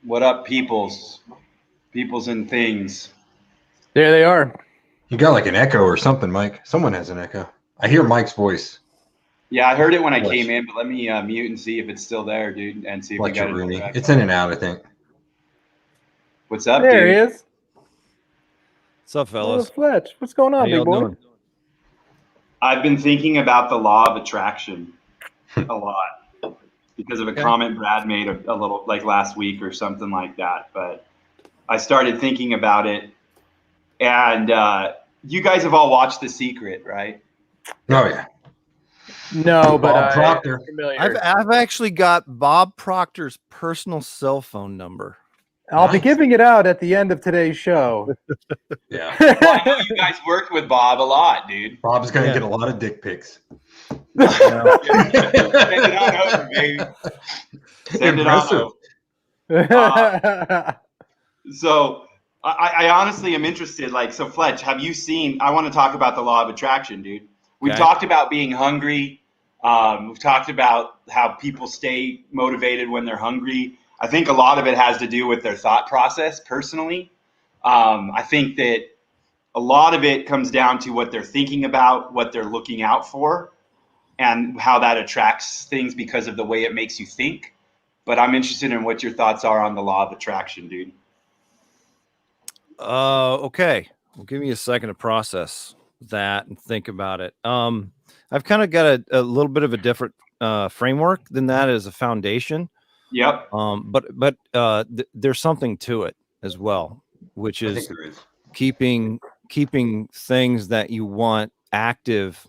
What up, peoples? Peoples and things. There they are. You got like an echo or something, Mike. Someone has an echo. I hear Mike's voice. Yeah, I heard it when I Fletch. came in, but let me mute and see if it's still there, dude, and see if we Fletch got it. Rooney. It's in and out, I think. What's up, There dude? he is. What's up, fellas? Fletch, what's going on, How big y'all boy? doing? I've been thinking about the law of attraction a lot because of a comment Brad made a little like last week or something like that. But I started thinking about it, and you guys have all watched The Secret, right? Oh, yeah. No, but Bob I'm Proctor. familiar. I've actually got Bob Proctor's personal cell phone number. I'll be Nice. giving it out at the end of today's show. Yeah. Well, I know you guys worked with Bob a lot, dude. Bob's going to Yeah. get a lot of dick pics. Send it on over, baby. Send it on over. So I honestly am interested. Like, so Fletch, have you seen? I want to talk about the law of attraction, dude. We've Okay. talked about being hungry. We've talked about how people stay motivated when they're hungry. I think a lot of it has to do with their thought process. Personally, I think that a lot of it comes down to what they're thinking about, what they're looking out for, and how that attracts things because of the way it makes you think. But I'm interested in what your thoughts are on the law of attraction, dude. Okay. Well, give me a second to process that and think about it. I've kind of got a little bit of a different framework than that as a foundation. Yep. But there's something to it as well, which I think is there is. keeping things that you want active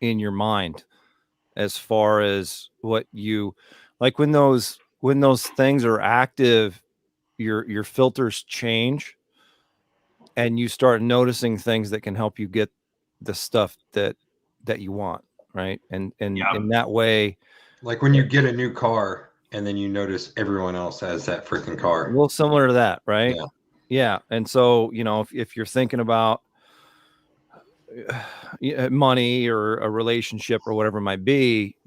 in your mind, as far as what you like. When those things are active, your filters change, and you start noticing things that can help you get the stuff that you want, right? And Yep. in that way, Like when you get a new car and then you notice everyone else has that freaking a car. little similar to that, right? Yeah. Yeah. And so, if you're thinking about money or a relationship or whatever it might be,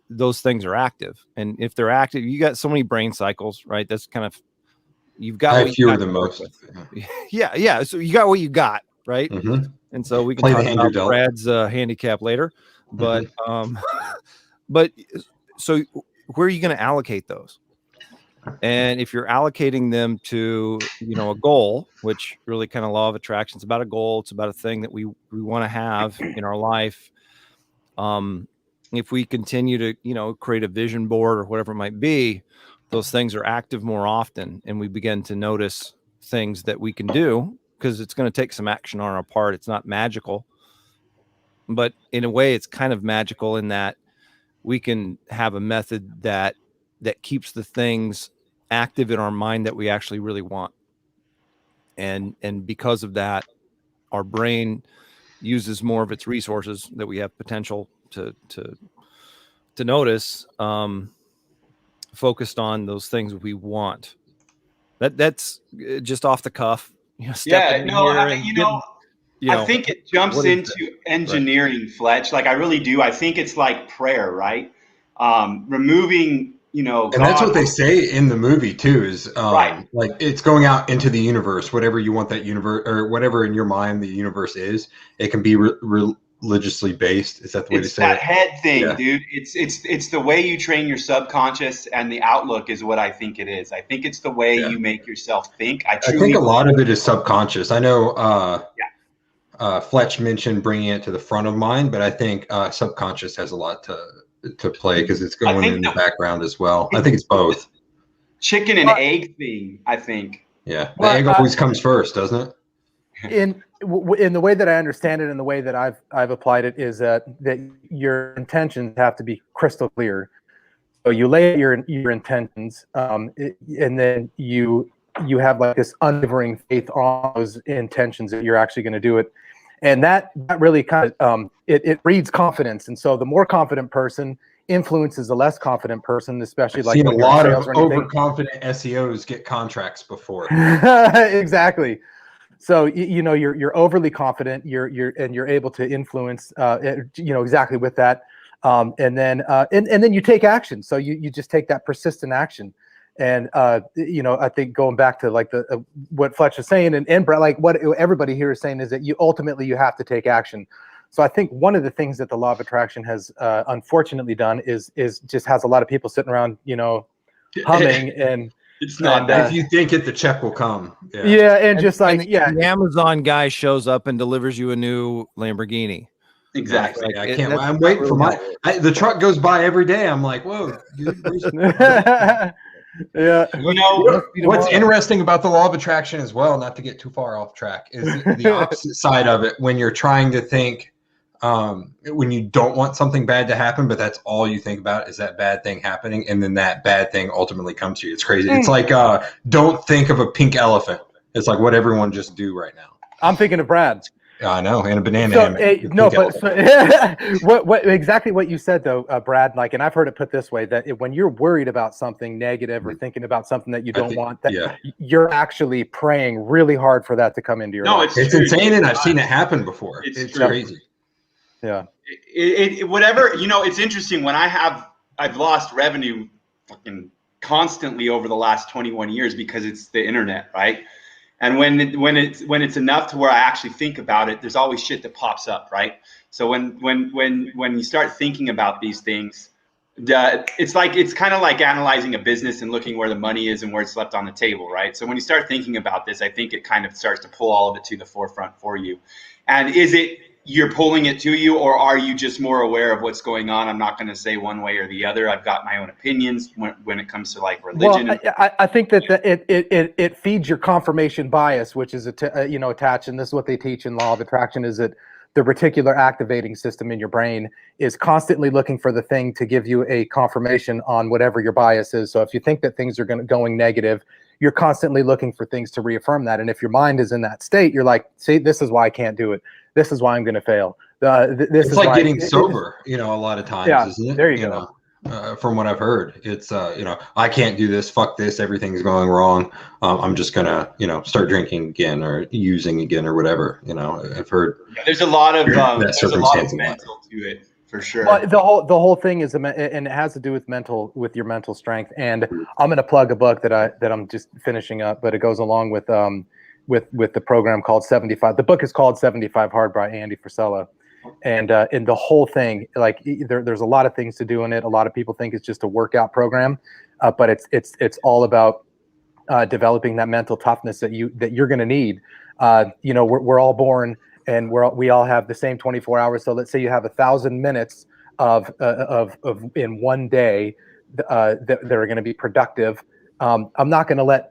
those things are active. And if they're active, you got so many brain cycles, right? That's kind of, you've got I what have you fewer got than to work most. with. Yeah. So you got what you got, right? Mm-hmm. And so we can Play the talk hand about you're dealt. Brad's handicap later, but but so where are you going to allocate those? And if you're allocating them to, a goal, which really kind of law of attraction, it's about a goal. It's about a thing that we want to have in our life. If we continue to, create a vision board or whatever it might be, those things are active more often, and we begin to notice things that we can do, because it's going to take some action on our part. It's not magical, but in a way it's kind of magical in that we can have a method that keeps the things active in our mind that we actually really want. And because of that, our brain uses more of its resources that we have potential to notice, focused on those things we want. That's just off the cuff. Yeah. No. I think it jumps what is into engineering, Fletch. Like I really do. I think it's like prayer, right? Removing, And that's what they say in the movie too, is Right. like it's going out into the universe, whatever you want that universe, or whatever in your mind the universe is. It can be religiously based. Is that the way to It's say that it? head thing, Yeah. dude. It's the way you train your subconscious, and the outlook is what I think it is. I think it's the way Yeah. you make yourself think. I think a lot of it is subconscious. I know Yeah. Fletch mentioned bringing it to the front of mind, but I think subconscious has a lot to play because it's going in the background as well. I think it's both. Chicken and egg thing, I think. Yeah, the Well, egg always comes first, doesn't it? in the way that I understand it, and the way that I've applied it, is that your intentions have to be crystal clear. So you lay out your intentions, and then you have like this unwavering faith on those intentions that you're actually going to do it, and that really kind of it breeds confidence. And so the more confident person influences the less confident person, especially I've like seen a when you're in lot of sales or anything. overconfident SEOs get contracts before. Exactly. So you're overly confident. You're able to influence. Exactly with that, and then you take action. So you just take that persistent action. And I think going back to like the what Fletch is saying, and Brett, like what everybody here is saying is that you ultimately have to take action. So I think one of the things that the law of attraction has unfortunately done is just has a lot of people sitting around, humming and it's not if you think it, the check will come. and just like the Amazon guy shows up and delivers you a new Lamborghini. Exactly. Like, I can't. I'm waiting for the truck goes by every day. I'm like, whoa. Yeah. What's interesting about the law of attraction as well, not to get too far off track, is the opposite side of it. When you're trying to think, when you don't want something bad to happen, but that's all you think about is that bad thing happening, and then that bad thing ultimately comes to you. It's crazy. It's like don't think of a pink elephant. It's like what everyone just do right now. I'm thinking of Brad. I know, and a banana hammock. What exactly what you said though, Brad? Like, and I've heard it put this way: that when you're worried about something negative or thinking about something that you don't want, that you're actually praying really hard for that to come into your life. It's insane, and I've seen it happen before. It's crazy. Yeah. Whatever, it's interesting when I've lost revenue fucking constantly over the last 21 years because it's the internet, right? And when it's enough to where I actually think about it, there's always shit that pops up, right? So when you start thinking about these things, it's kind of like analyzing a business and looking where the money is and where it's left on the table, right? So when you start thinking about this, I think it kind of starts to pull all of it to the forefront for you. And is it you're pulling it to you, or are you just more aware of what's going on? I'm not going to say one way or the other. I've got my own opinions when it comes to like religion. Well, I think that it feeds your confirmation bias, which is attached, and this is what they teach in law of attraction, is that the reticular activating system in your brain is constantly looking for the thing to give you a confirmation on whatever your bias is. So if you think that things are going negative, you're constantly looking for things to reaffirm that. And if your mind is in that state, you're like, see, this is why I can't do it. This is why I'm going to fail. It's like getting sober, a lot of times, isn't it? There you go. From what I've heard, it's, I can't do this. Fuck this. Everything's going wrong. I'm just going to, start drinking again or using again or whatever. I've heard. There's a lot of mental to it. For sure. Well, the whole thing is, and it has to do with your mental strength. And I'm going to plug a book that I'm just finishing up, but it goes along with the program called 75. The book is called 75 Hard by Andy Frisella, and in the whole thing, like there's a lot of things to do in it. A lot of people think it's just a workout program, but it's all about developing that mental toughness that you're going to need. We're all born. And we all have the same 24 hours. So let's say you have 1,000 minutes of in one day that are going to be productive. I'm not going to let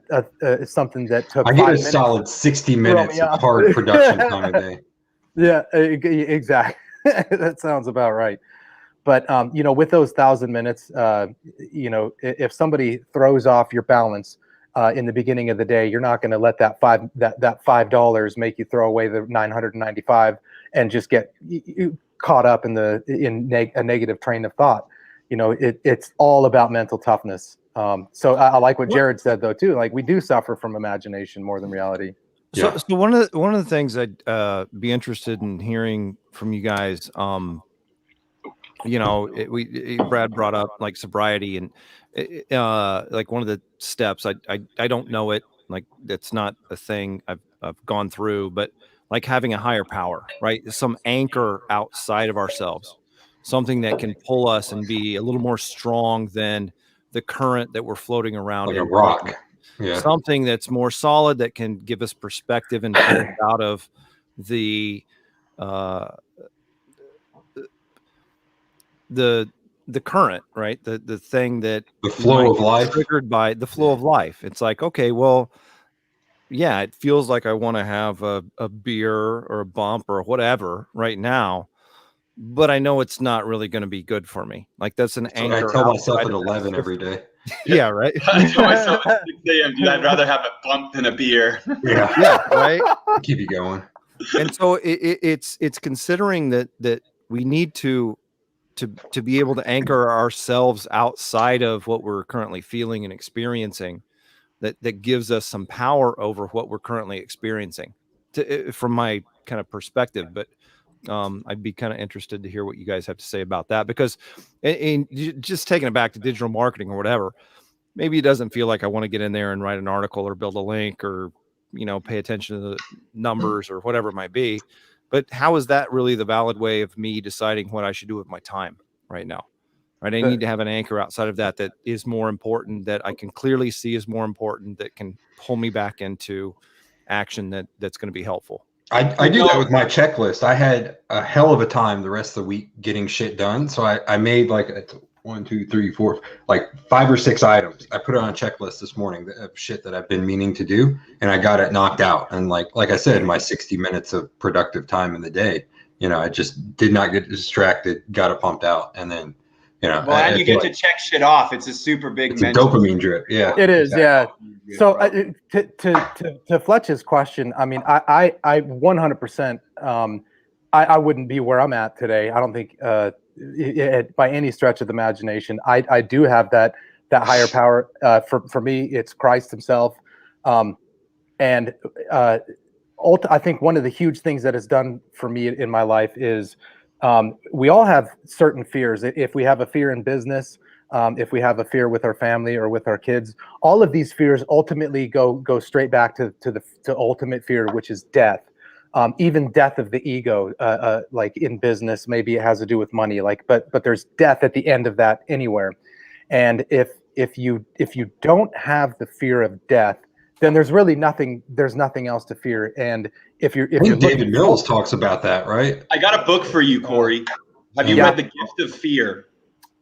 something that took. I get a solid 60 minutes of hard production time a day. Yeah, exactly. That sounds about right. But with those 1,000 minutes, if somebody throws off your balance in the beginning of the day, you're not going to let that $5 make you throw away the 995 and just get caught up in a negative train of thought. It's all about mental toughness. So I like what Jared said though too. Like we do suffer from imagination more than reality. So one of the things I'd be interested in hearing from you guys. Brad brought up like sobriety and like one of the steps. I don't know it. Like that's not a thing I've gone through, but like having a higher power, right? Some anchor outside of ourselves, something that can pull us and be a little more strong than the current that we're floating around like in. A rock. Yeah. Something that's more solid that can give us perspective and pull us out of the current, right? The thing that the flow of life, triggered by the flow of life. It's like, okay, well, yeah, it feels like I want to have a beer or a bump or whatever right now, but I know it's not really going to be good for me. Like that's an anchor. I tell myself at 11 every day. Yeah, right. I tell myself at 6 a.m., dude, I'd rather have a bump than a beer. Yeah, right. Keep you going. And so it's considering that we need to be able to anchor ourselves outside of what we're currently feeling and experiencing, that gives us some power over what we're currently experiencing from my kind of perspective. But I'd be kind of interested to hear what you guys have to say about that, because and just taking it back to digital marketing or whatever, maybe it doesn't feel like I want to get in there and write an article or build a link or, pay attention to the numbers or whatever it might be. But how is that really the valid way of me deciding what I should do with my time right now? Right. I need to have an anchor outside of that is more important, that I can clearly see is more important, that can pull me back into action that's going to be helpful. I do that with my checklist. I had a hell of a time the rest of the week getting shit done. So I made like 1, 2, 3, 4, like 5 or 6 items. I put it on a checklist this morning of shit that I've been meaning to do, and I got it knocked out. And like I said, my 60 minutes of productive time in the day, I just did not get distracted, got it pumped out, and then, well, and you get to check shit off. It's a super big it's a dopamine drip. Yeah, it is. Exactly. Yeah. So to Fletch's question, I mean, I 100%, I wouldn't be where I'm at today. I don't think by any stretch of the imagination. I do have that higher power. For me, it's Christ himself. And I think one of the huge things that has done for me in my life is we all have certain fears. If we have a fear in business, if we have a fear with our family or with our kids, all of these fears ultimately go straight back to ultimate fear, which is death. Even death of the ego, like in business, maybe it has to do with money, but there's death at the end of that anywhere. And if you don't have the fear of death, then there's really nothing else to fear. And if you're David Mills talks about that, right? I got a book for you, Corey. Have you read The Gift of Fear?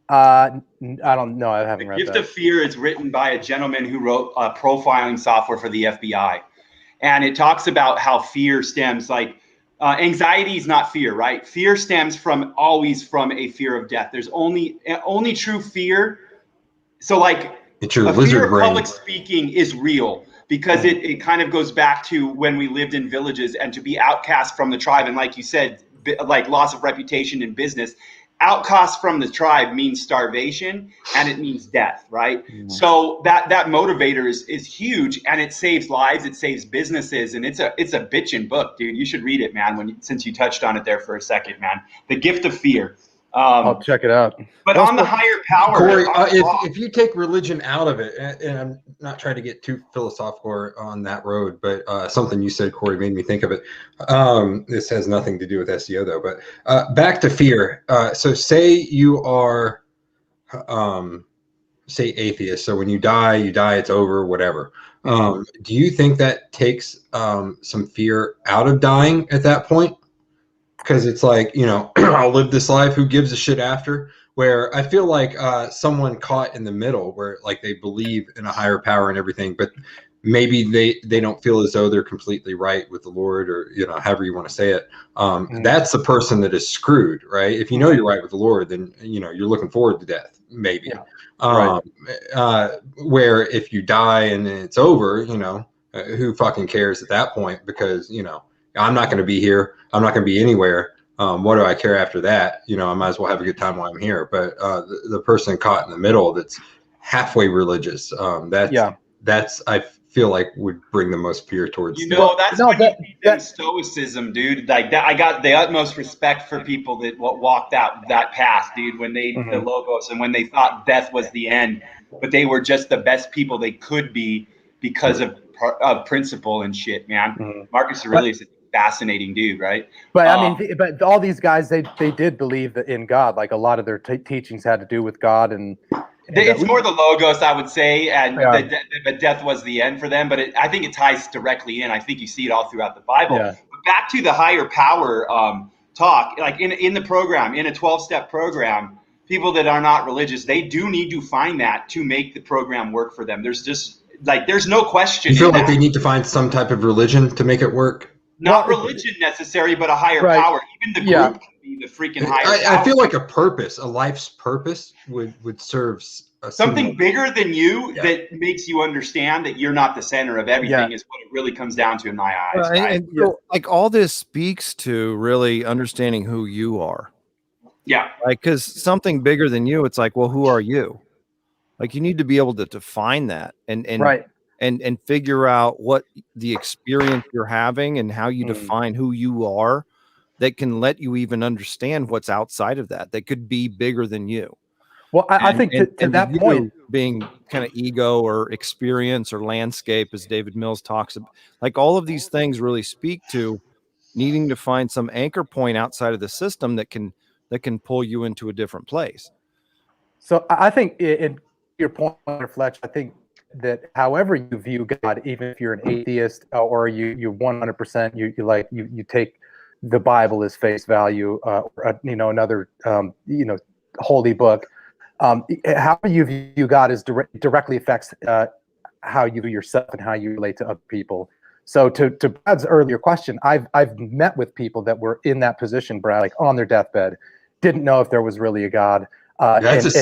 I don't know. I haven't read that. The Gift of Fear is written by a gentleman who wrote profiling software for the FBI. And it talks about how fear stems, anxiety is not fear, right? Fear stems always from a fear of death. There's only true fear. So it's your a fear of brain. Public speaking is real, because it kind of goes back to when we lived in villages and to be outcast from the tribe. And like you said, loss of reputation in business. Outcast from the tribe means starvation, and it means death, right? Mm-hmm. So that motivator is huge, and it saves lives, it saves businesses, and it's a bitchin' book, dude. You should read it, man. Since you touched on it there for a second, man. The Gift of Fear. I'll check it out. But on the higher power, Corey, if you take religion out of it, and I'm not trying to get too philosophical on that road, but something you said, Corey, made me think of it. This has nothing to do with SEO though, but back to fear. So say you are, say atheist. So when you die, it's over, whatever. Do you think that takes some fear out of dying at that point? Because it's like, I'll live this life. Who gives a shit after? Where I feel like someone caught in the middle, where they believe in a higher power and everything, but maybe they don't feel as though they're completely right with the Lord, or however you want to say it. That's the person that is screwed, right? If you're right with the Lord, then you're looking forward to death, maybe. Yeah. Where if you die and it's over, who fucking cares at that point? Because I'm not going to be here. I'm not going to be anywhere. What do I care after that? I might as well have a good time while I'm here. But the person caught in the middle that's halfway religious, that's I feel like would bring the most fear towards. That's stoicism, dude. Like that, I got the utmost respect for people that walked that path, dude. When they the logos and when they thought death was the end, but they were just the best people they could be because of principle and shit, man. Marcus Aurelius. Fascinating dude, right? But but all these guys, they did believe in God. Like a lot of their teachings had to do with God, and it's more the logos, I would say, and but death was the end for them. But I think it ties directly in. I think you see it all throughout the Bible. Yeah. But back to the higher power talk, like in the program, in a 12-step program, people that are not religious, they do need to find that to make the program work for them. There's just there's no question. You feel like they need to find some type of religion to make it work? Not religion necessary, but a higher power. Even the group can be the freaking higher power. I feel like a life's purpose would serve something bigger than you that makes you understand that you're not the center of everything is what it really comes down to in my eyes. Right? And all this speaks to really understanding who you are. Yeah. Because something bigger than you, it's like, well, who are you? You need to be able to define that and figure out what the experience you're having and how you define who you are, that can let you even understand what's outside of that could be bigger than you. Well, I think to that point, being kind of ego or experience or landscape, as David Mills talks about, like all of these things really speak to needing to find some anchor point outside of the system that can pull you into a different place. So I think in your point, Fletch, I think that however you view God, even if you're an atheist or you're 100%, you take the Bible as face value, or another holy book. How you view God is directly affects how you view yourself and how you relate to other people. So to Brad's earlier question, I've met with people that were in that position, Brad, like on their deathbed, didn't know if there was really a God. That's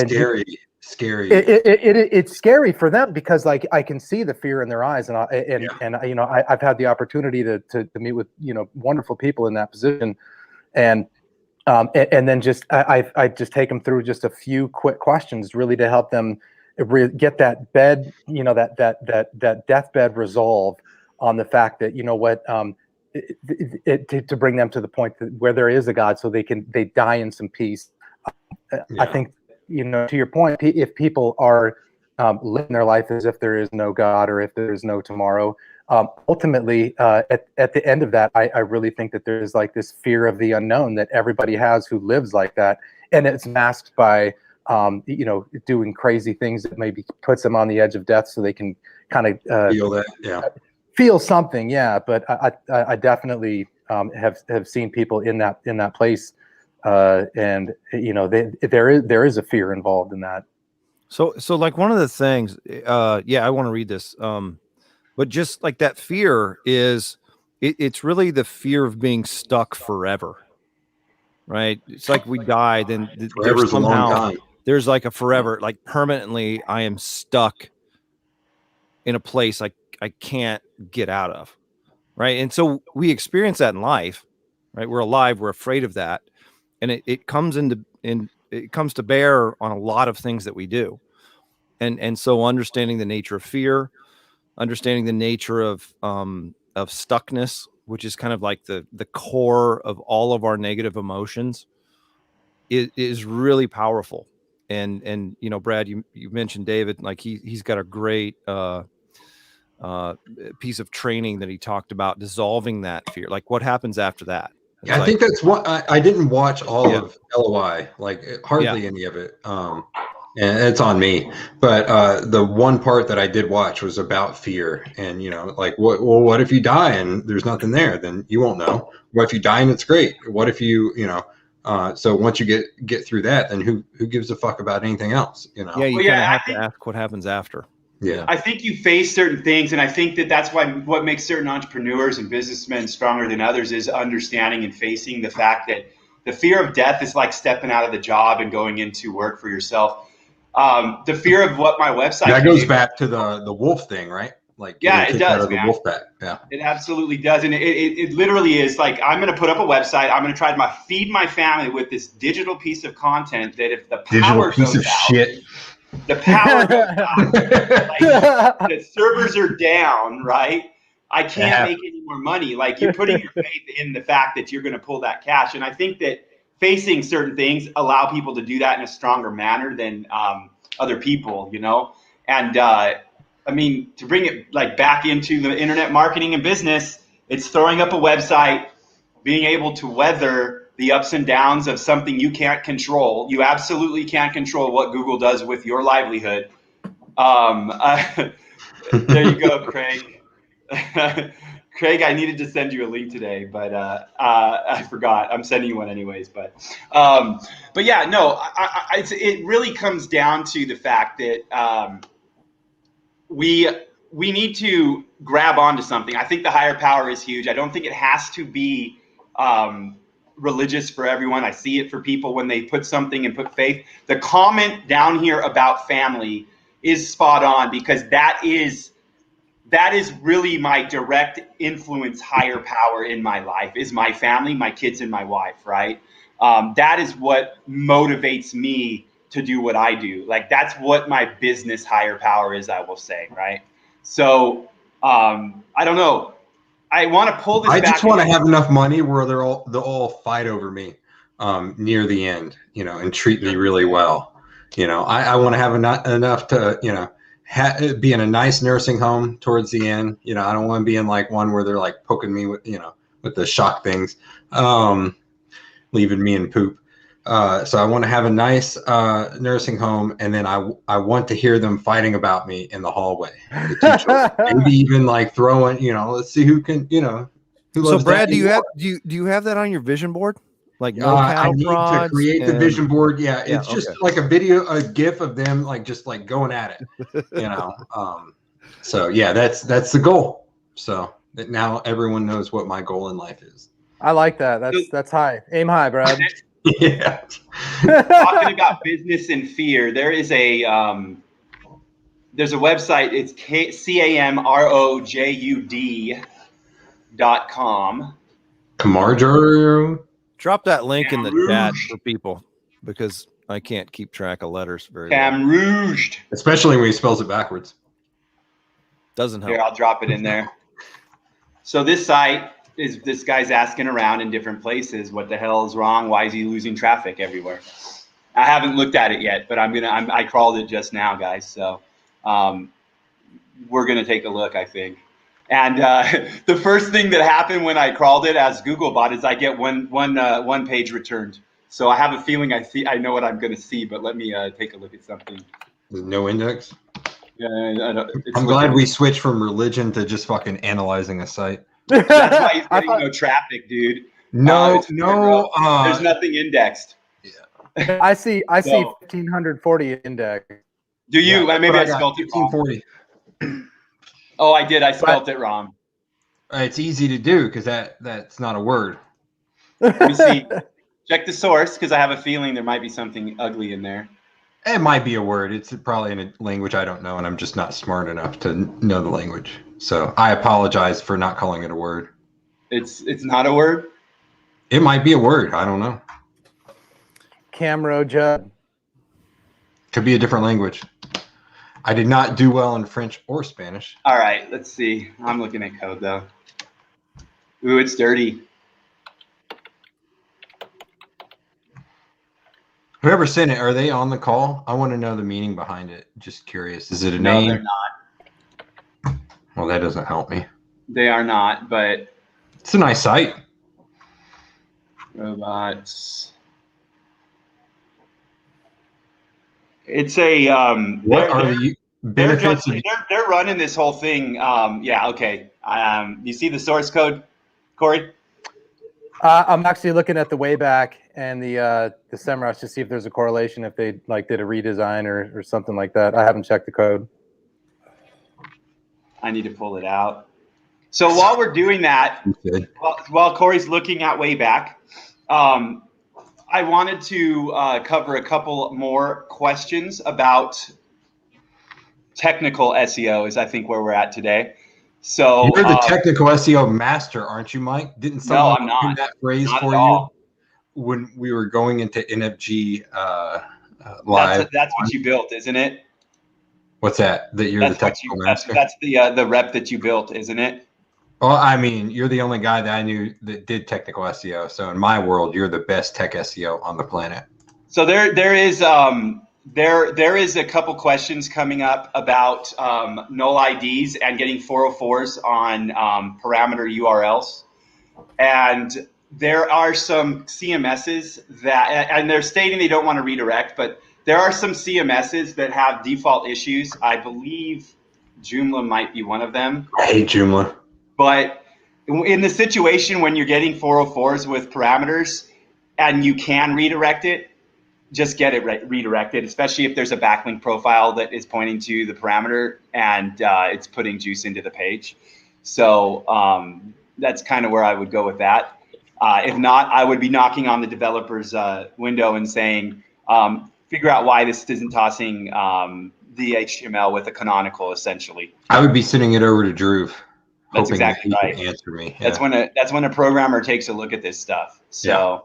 scary. It's scary for them because like I can see the fear in their eyes, and I've had the opportunity to meet with wonderful people in that position, and then just I just take them through just a few quick questions really to help them get that bed, that deathbed resolve on the fact that to bring them to the point where there is a God, so they die in some peace. I think, to your point, if people are living their life as if there is no God or if there is no tomorrow, ultimately, at the end of that, I really think that there's like this fear of the unknown that everybody has who lives like that. And it's masked by, doing crazy things that maybe puts them on the edge of death so they can kind of feel that, feel something. Yeah. But I definitely have seen people in that place. And there is a fear involved in that. So like one of the things, I want to read this. But just like that fear it's really the fear of being stuck forever, right? It's like we die, then there's somehow there's like a forever, like permanently, I am stuck in a place I can't get out of, right? And so we experience that in life, right? We're alive, we're afraid of that. And it comes to bear on a lot of things that we do. And so understanding the nature of fear, understanding the nature of stuckness, which is kind of like the core of all of our negative emotions, is really powerful. And Brad, you mentioned David, like he's got a great piece of training that he talked about dissolving that fear. Like what happens after that? I think that's what I didn't watch all of LOI, like hardly any of it. And it's on me. But the one part that I did watch was about fear. And, like, what if you die and there's nothing there? Then you won't know. What if you die and it's great? What if you, so once you get through that, then who gives a fuck about anything else? Yeah, you kind of have to ask what happens after. Yeah, I think you face certain things, and I think that's why what makes certain entrepreneurs and businessmen stronger than others is understanding and facing the fact that the fear of death is like stepping out of the job and going into work for yourself. The fear of what my website that goes back to the wolf thing, right? Like it does, man. The wolf pack. Yeah, it absolutely does, and it literally is like I'm going to put up a website. I'm going to try to feed my family with this digital piece of content that if the power goes out, the power goes out, like, the servers are down, right? I can't make any more money. Like you're putting your faith in the fact that you're going to pull that cash, and I think that facing certain things allow people to do that in a stronger manner than other people, And I mean, to bring it like back into the internet marketing and business, it's throwing up a website, being able to weather the ups and downs of something you can't control. You absolutely can't control what Google does with your livelihood. There you go, Craig. Craig, I needed to send you a link today, but I forgot. I'm sending you one anyways. But yeah, no, it really comes down to the fact that we need to grab onto something. I think the higher power is huge. I don't think it has to be religious for everyone. I see it for people when they put something and put faith. The comment down here about family is spot on because that is really my direct influence, higher power in my life is my family, my kids, and my wife, right? That is what motivates me to do what I do. Like that's what my business higher power is, I will say, right? So I don't know. I want to pull this back. I just want to have enough money where they'll all fight over me near the end, and treat me really well. I want to have enough to, be in a nice nursing home towards the end. I don't want to be in like one where they're like poking me with, with the shock things, leaving me in poop. So I want to have a nice nursing home, and then I want to hear them fighting about me in the hallway. Maybe even like throwing, let's see who can, who loves So Brad, that do you have that on your vision board? Like no I cattle need prods to create the vision board. Yeah, Yeah, it's just like a GIF of them like just like going at it. So yeah, that's the goal. So that now everyone knows what my goal in life is. I like that. That's high. Aim high, Brad. Yeah. Talking about business and fear, there is a there's a website. It's camrojud.com. Camargo. Drop that link in the chat for people because I can't keep track of letters very well. Camrouged. Especially when he spells it backwards. Doesn't help. Here, I'll drop it in there. So this site is, this guy's asking around in different places, what the hell is wrong? Why is he losing traffic everywhere? I haven't looked at it yet, but I crawled it just now, guys. So we're gonna take a look, I think. And the first thing that happened when I crawled it as Googlebot is I get one page returned. So I have a feeling I know what I'm gonna see, but let me take a look at something. There's no index. Yeah, I'm glad we switched from religion to just fucking analyzing a site. That's why he's getting no traffic, dude. No. There's nothing indexed. Yeah. I see 1540 index. Do you? Yeah, maybe I spelled it wrong. 1540. Oh, I did. I spelled it wrong. It's easy to do because that's not a word. Let me see. Check the source because I have a feeling there might be something ugly in there. It might be a word. It's probably in a language I don't know, and I'm just not smart enough to know the language. So I apologize for not calling it a word. It's not a word? It might be a word. I don't know. Camrojud. Could be a different language. I did not do well in French or Spanish. All right, let's see. I'm looking at code, though. Ooh, it's dirty. Whoever sent it, are they on the call? I want to know the meaning behind it. Just curious. Is it a name? No, they're not. Well, that doesn't help me. They are not, but... It's a nice site. Robots. It's a... what are the benefits? They're running this whole thing. Yeah, okay. You see the source code, Corey? I'm actually looking at the Wayback and the Semrush to see if there's a correlation if they like did a redesign or something like that. I haven't checked the code. I need to pull it out. So while we're doing that, while Corey's looking at Wayback, I wanted to cover a couple more questions about technical SEO is I think where we're at today. So you're the technical SEO master, aren't you, Mike? Didn't someone do that phrase for you when we were going into NFG live? That's what you built, isn't it? What's that? That you're the technical master? That's the rep that you built, isn't it? Well, I mean, you're the only guy that I knew that did technical SEO. So in my world, you're the best tech SEO on the planet. So there is a couple questions coming up about null IDs and getting 404s on parameter URLs. And there are some CMSs that, and they're stating they don't want to redirect, but there are some CMSs that have default issues. I believe Joomla might be one of them. I hate Joomla. But in the situation when you're getting 404s with parameters and you can redirect it, just get it redirected, especially if there's a backlink profile that is pointing to the parameter and it's putting juice into the page. So that's kind of where I would go with that. If not, I would be knocking on the developer's window and saying, figure out why this isn't tossing the HTML with a canonical, essentially. I would be sending it over to Drew. That's exactly right. Answer me. Yeah. That's when a programmer takes a look at this stuff. So. Yeah.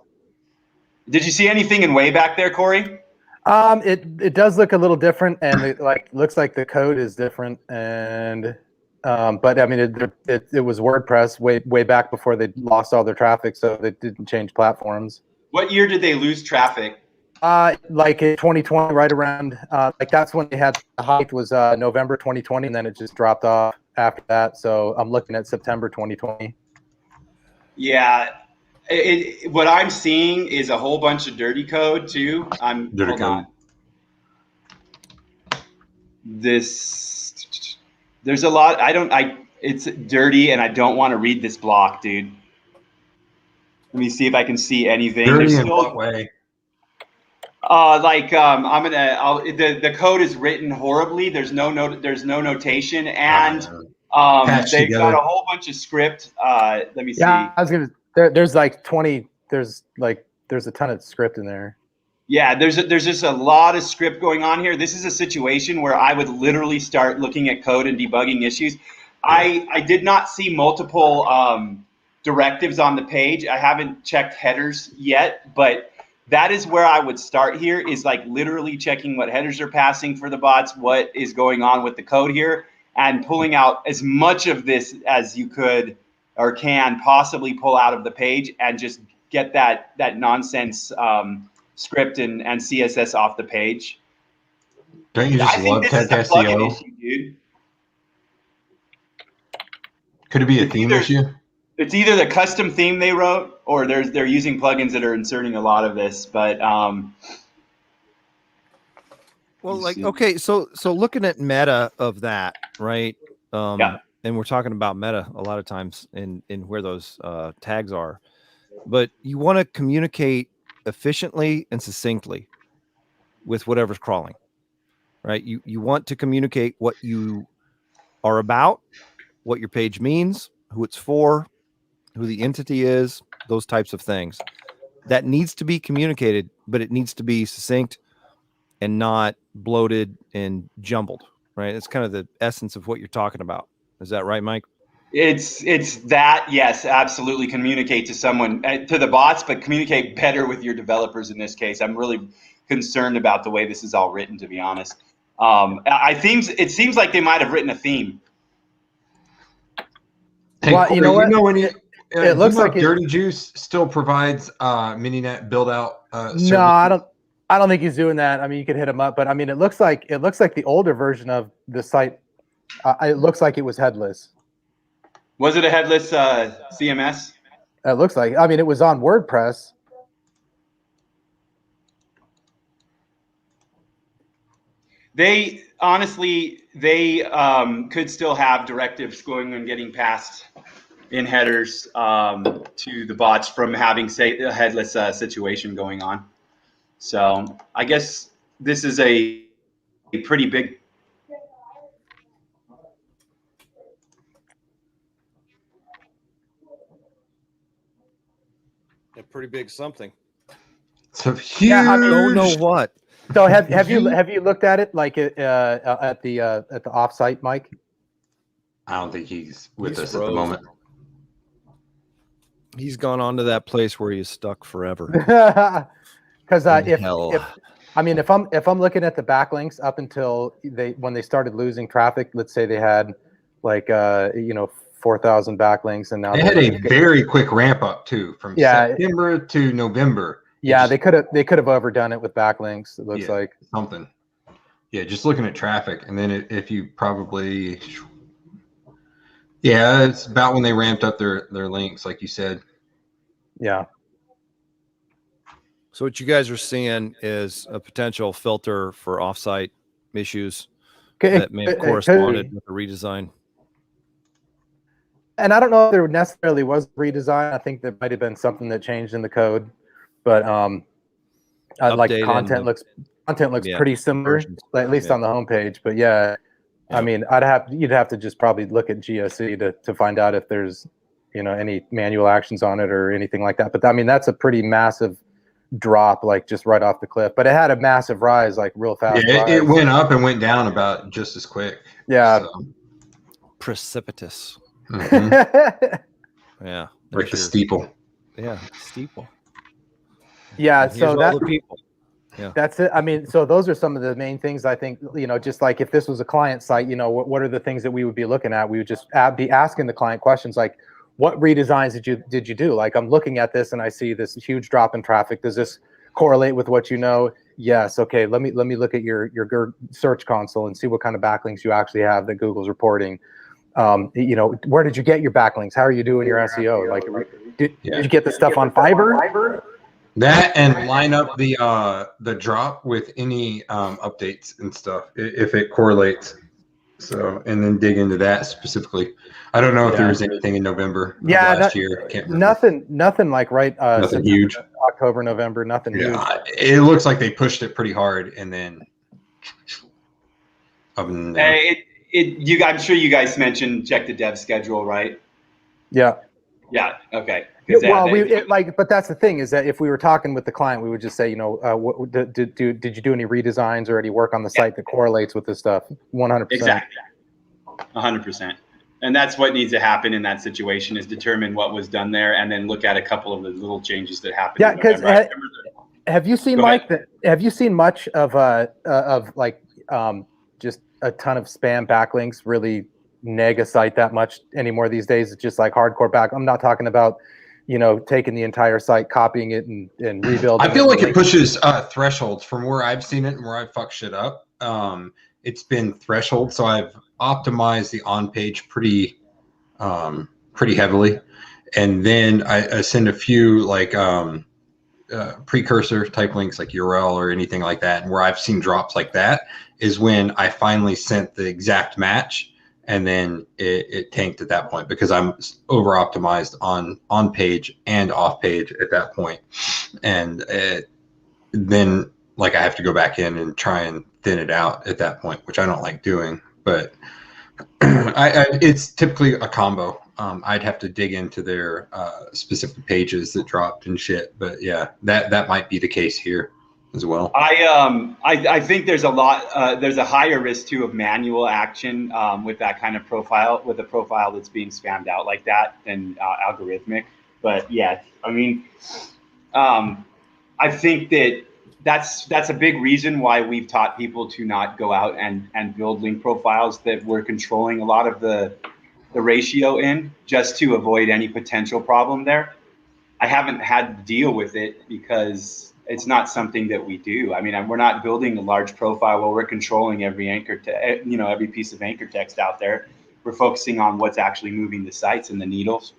Did you see anything in Wayback there, Corey? It does look a little different, and it looks like the code is different. And but I mean, it was WordPress way back before they lost all their traffic, so they didn't change platforms. What year did they lose traffic? Like in 2020, right around like that's when they had the height was November 2020, and then it just dropped off after that. So I'm looking at September 2020. Yeah. What I'm seeing is a whole bunch of dirty code too. Hold on. There's a lot. It's dirty, and I don't want to read this block, dude. Let me see if I can see anything. Dirty in what way? The code is written horribly. There's no notation, and they've got a whole bunch of script. Let me see. Yeah, I was gonna. There's like 20. There's a ton of script in there. Yeah, there's just a lot of script going on here. This is a situation where I would literally start looking at code and debugging issues. I did not see multiple directives on the page. I haven't checked headers yet, but that is where I would start here, is like literally checking what headers are passing for the bots, what is going on with the code here, and pulling out as much of this as you could or can possibly pull out of the page, and just get that nonsense script and CSS off the page. Don't you just love tech SEO? Issue, dude. Could it be a theme issue? It's either the custom theme they wrote, or they're using plugins that are inserting a lot of this. But well, like, okay, so looking at meta of that, right? Yeah. And we're talking about meta a lot of times in where those tags are, but you want to communicate efficiently and succinctly with whatever's crawling, right? You want to communicate what you are about, what your page means, who it's for, who the entity is, those types of things. That needs to be communicated, but it needs to be succinct and not bloated and jumbled, right? It's kind of the essence of what you're talking about. Is that right, Mike? It's that, yes, absolutely. Communicate to someone, to the bots, but communicate better with your developers in this case. I'm really concerned about the way this is all written, to be honest. It seems like they might have written a theme. Hey, well, Corey, you know when it looks like Dirty Juice still provides Mininet build out. No, I don't think he's doing that. I mean, you could hit him up, but I mean, it looks like the older version of the site. It looks like it was headless. Was it a headless CMS? It looks like. I mean, it was on WordPress. They honestly, could still have directives going and getting passed in headers to the bots from having, say, a headless situation going on. So I guess this is a pretty big. A pretty big something. So huge. Yeah, I mean, don't know what. So have you looked at it like at the offsite, Mike? I don't think he's with us at the moment. He's gone on to that place where he's stuck forever. Because if I'm looking at the backlinks up until when they started losing traffic, let's say they had like 4,000 backlinks, and now they had a very quick ramp up too from September to November. Yeah, they could have overdone it with backlinks. It looks like something. Yeah, just looking at traffic, and then if you probably, it's about when they ramped up their links, like you said. Yeah. So what you guys are seeing is a potential filter for offsite issues that may have corresponded with the redesign. And I don't know if there necessarily was redesign. I think there might have been something that changed in the code, but like content looks pretty similar, at least on the homepage. But I mean, you'd have to just probably look at GSC to find out if there's any manual actions on it or anything like that. But I mean, that's a pretty massive drop, like just right off the cliff. But it had a massive rise, like real fast. Yeah, it went up and went down about just as quick. Yeah, so. Precipitous. Mm-hmm. Yeah, like the steeple. Yeah, steeple. Yeah, so all the people. Yeah, that's it. I mean, so those are some of the main things. I think just like if this was a client site, what are the things that we would be looking at? We would just be asking the client questions like, "What redesigns did you do?" Like, I'm looking at this and I see this huge drop in traffic. Does this correlate with what you know? Yes. Okay. Let me look at your search console and see what kind of backlinks you actually have that Google's reporting. Where did you get your backlinks? How are you doing your SEO? Like, did you get the stuff on Fiverr? That, and line up the drop with any updates and stuff if it correlates. So, and then dig into that specifically. I don't know if there was anything in November of last year. Can't remember. Nothing like nothing huge. October, November, nothing huge. It looks like they pushed it pretty hard, and then I'm sure you guys mentioned check the dev schedule, right? Yeah. Yeah. Okay. Well, but that's the thing, is that if we were talking with the client, we would just say, did you do any redesigns or any work on the site that correlates with this stuff? 100%. Exactly. 100%. And that's what needs to happen in that situation, is determine what was done there, and then look at a couple of the little changes that happened. Yeah, because have you seen, Mike? Have you seen much of just a ton of spam backlinks really neg a site that much anymore these days? It's just like hardcore back. I'm not talking about taking the entire site, copying it, and rebuilding. I feel like it pushes thresholds from where I've seen it and where I've fucked shit up. It's been threshold, so I've optimized the on page pretty heavily, and then I send a few precursor type links like URL or anything like that. And where I've seen drops like that is when I finally sent the exact match, and then it tanked at that point because I'm over optimized on page and off page at that point. And then I have to go back in and try and thin it out at that point, which I don't like doing, but it's typically a combo. I'd have to dig into their specific pages that dropped and shit, but yeah, that might be the case here as well. I think there's a higher risk too of manual action with that kind of profile, with a profile that's being spammed out like that, than algorithmic. But yeah, I mean, I think that's a big reason why we've taught people to not go out and build link profiles that we're controlling a lot of the ratio in, just to avoid any potential problem there. I haven't had to deal with it because it's not something that we do. I mean, we're not building a large profile where we're controlling every every piece of anchor text out there. We're focusing on what's actually moving the sites and the needles.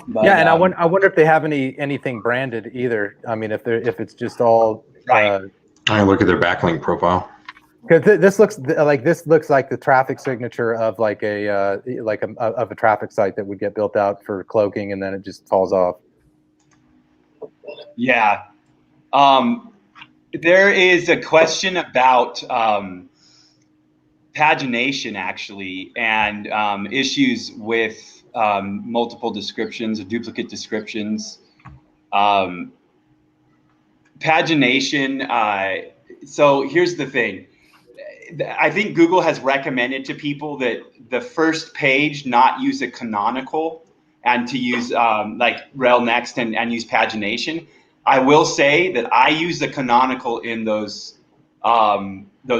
But, yeah, and I wonder if they have anything branded either. I mean, if it's just all right. I look at their backlink profile. Because this looks like the traffic signature of a traffic site that would get built out for cloaking, and then it just falls off. Yeah. There is a question about pagination, actually, and issues with multiple descriptions or duplicate descriptions. Pagination. So here's the thing. I think Google has recommended to people that the first page not use a canonical and to use rel next and use pagination. I will say that I use the canonical in those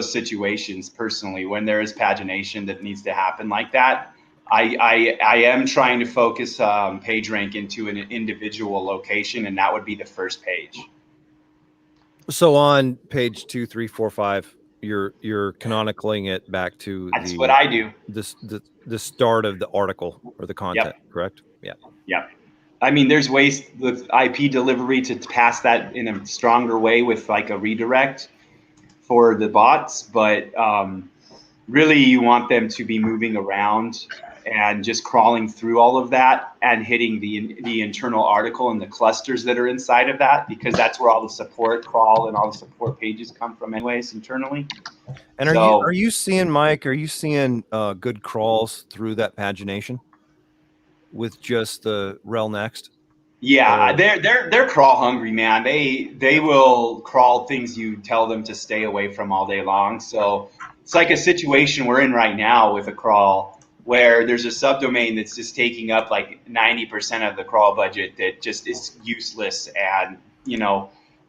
situations personally. When there is pagination that needs to happen like that, I am trying to focus PageRank into an individual location, and that would be the first page. So on page 2, 3, 4, 5, you're canonicling it back to that's what I do. The start of the article or the content, correct? Yeah. Yep. I mean, there's ways with IP delivery to pass that in a stronger way with like a redirect for the bots, but really you want them to be moving around and just crawling through all of that and hitting the internal article and the clusters that are inside of that, because that's where all the support crawl and all the support pages come from anyways internally. And are you seeing, Mike, good crawls through that pagination with just the rel next? Yeah, they're crawl hungry, man. They will crawl things you tell them to stay away from all day long. So it's like a situation we're in right now with a crawl where there's a subdomain that's just taking up like 90% of the crawl budget that just is useless. And,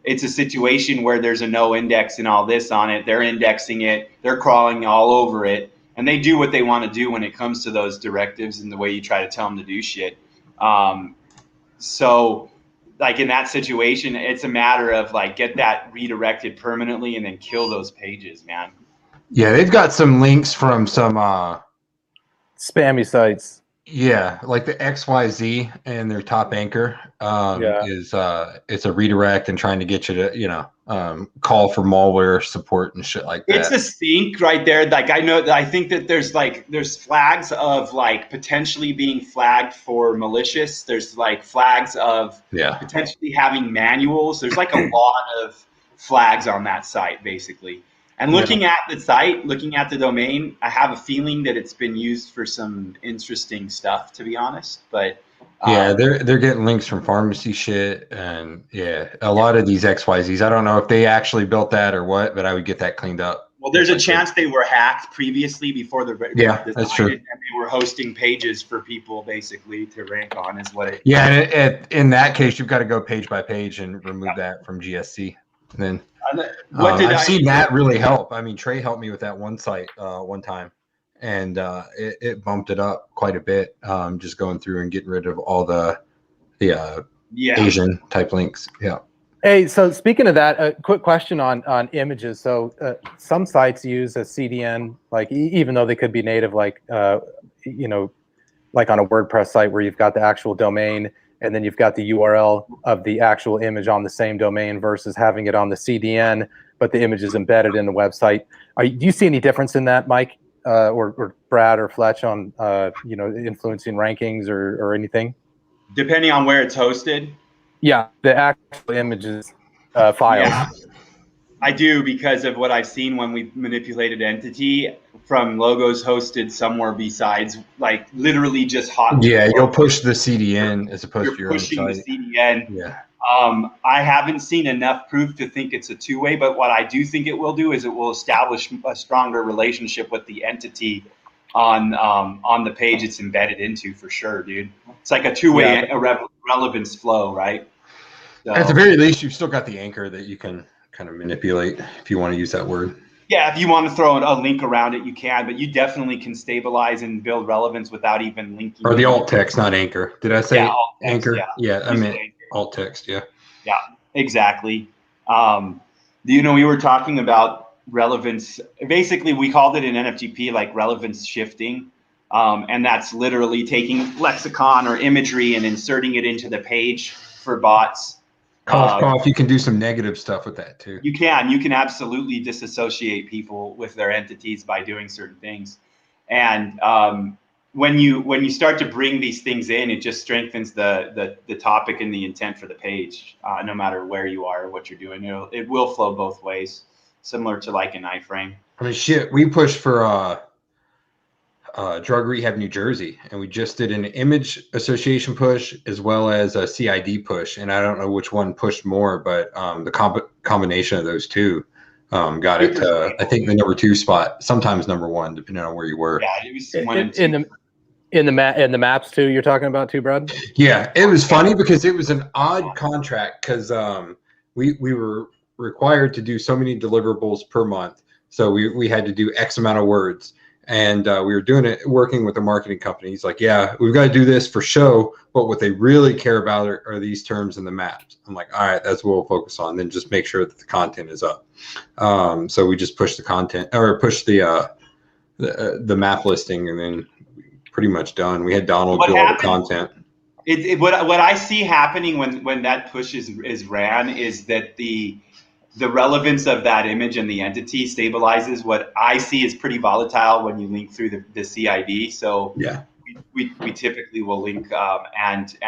it's a situation where there's a no index and all this on it. They're indexing it. They're crawling all over it. And they do what they want to do when it comes to those directives and the way you try to tell them to do shit. So like in that situation, it's a matter of like get that redirected permanently and then kill those pages, man. Yeah, they've got some links from some spammy sites. Yeah, like the XYZ and their top anchor is it's a redirect and trying to get you to, call for malware support and shit like that. It's a stink right there. Like I think that there's flags of like potentially being flagged for malicious. There's like flags of potentially having manuals. There's like a lot of flags on that site basically. And looking at the site, looking at the domain, I have a feeling that it's been used for some interesting stuff, to be honest. But they're getting links from pharmacy shit, and a lot of these XYZs. I don't know if they actually built that or what, but I would get that cleaned up. Well, there's a chance they were hacked previously before that's true. And they were hosting pages for people basically to rank on, is what it. Yeah, and in that case, you've got to go page by page and remove that from GSC. And then I've seen that really help. I mean, Trey helped me with that one site one time, and it bumped it up quite a bit. Just going through and getting rid of all the Asian type links. Yeah. Hey, so speaking of that, a quick question on images. So some sites use a CDN, like even though they could be native, like like on a WordPress site where you've got the actual domain and then you've got the URL of the actual image on the same domain versus having it on the CDN, but the image is embedded in the website. Do you see any difference in that, Mike, or Brad or Fletch, on influencing rankings or anything? Depending on where it's hosted. Yeah, the actual images files. Yeah, I do, because of what I've seen when we manipulated entity from logos hosted somewhere besides, like literally just hot. Yeah, you'll push the CDN as opposed to your own pushing site. the CDN. Yeah. I haven't seen enough proof to think it's a two-way, but what I do think it will do is it will establish a stronger relationship with the entity on the page it's embedded into, for sure, dude. It's like a two-way relevance flow, right? So, at the very least, you've still got the anchor that you can kind of manipulate, if you want to use that word. Yeah, if you want to throw a link around it, you can, but you definitely can stabilize and build relevance without even linking. Or the alt text, not anchor. Did I say anchor? Yeah, I meant alt text. Yeah. Yeah, exactly. We were talking about relevance. Basically, we called it in NFGP like relevance shifting. And that's literally taking lexicon or imagery and inserting it into the page for bots. Cough, you can do some negative stuff with that too. You can absolutely disassociate people with their entities by doing certain things. And when you start to bring these things in, it just strengthens the topic and the intent for the page, no matter where you are or what you're doing. It will flow both ways, similar to like an iframe. I mean, shit, we pushed for Drug Rehab New Jersey, and we just did an image association push as well as a CID push, and I don't know which one pushed more, but the combination of those two got it to, I think, the number 2 spot, sometimes number 1, depending on where you were. Yeah, it was 1 and 2. In the maps too, you're talking about too, Brad? Yeah, it was funny because it was an odd contract because we were required to do so many deliverables per month, so we had to do X amount of words. And we were doing it, working with a marketing company. He's like, yeah, we've got to do this for show, but what they really care about are these terms in the maps. I'm like, all right, that's what we'll focus on. Then just make sure that the content is up. So we just pushed the content, or pushed the map listing, and then pretty much done. We had Donald do all the content. What I see happening when that push is ran is that the relevance of that image and the entity stabilizes. What I see is pretty volatile when you link through the CID. So yeah, we typically will link and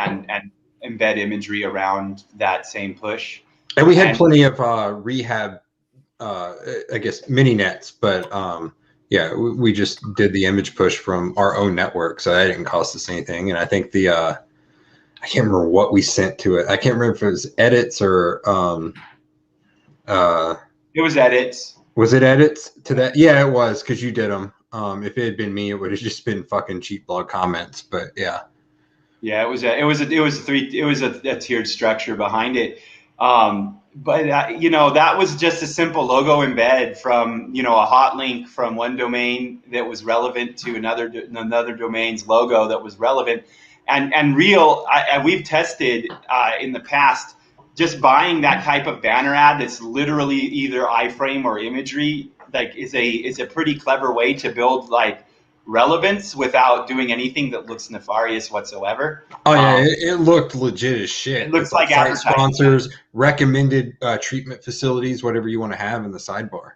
embed imagery around that same push. And we had plenty of rehab, I guess, mini nets, but yeah, we just did the image push from our own network, so that didn't cost us anything. And I think I can't remember what we sent to it. I can't remember if it was edits or it was edits. Was it edits to that? Yeah, it was, because you did them. If it had been me, it would have just been fucking cheap blog comments. But yeah, it was a tiered structure behind it. But that was just a simple logo embed from a hot link from one domain that was relevant to another domain's logo that was relevant. And we've tested in the past just buying that type of banner ad that's literally either iframe or imagery, like is a pretty clever way to build like relevance without doing anything that looks nefarious whatsoever. Oh yeah, it looked legit as shit. It looks like site advertising. sponsors, recommended treatment facilities, whatever you want to have in the sidebar.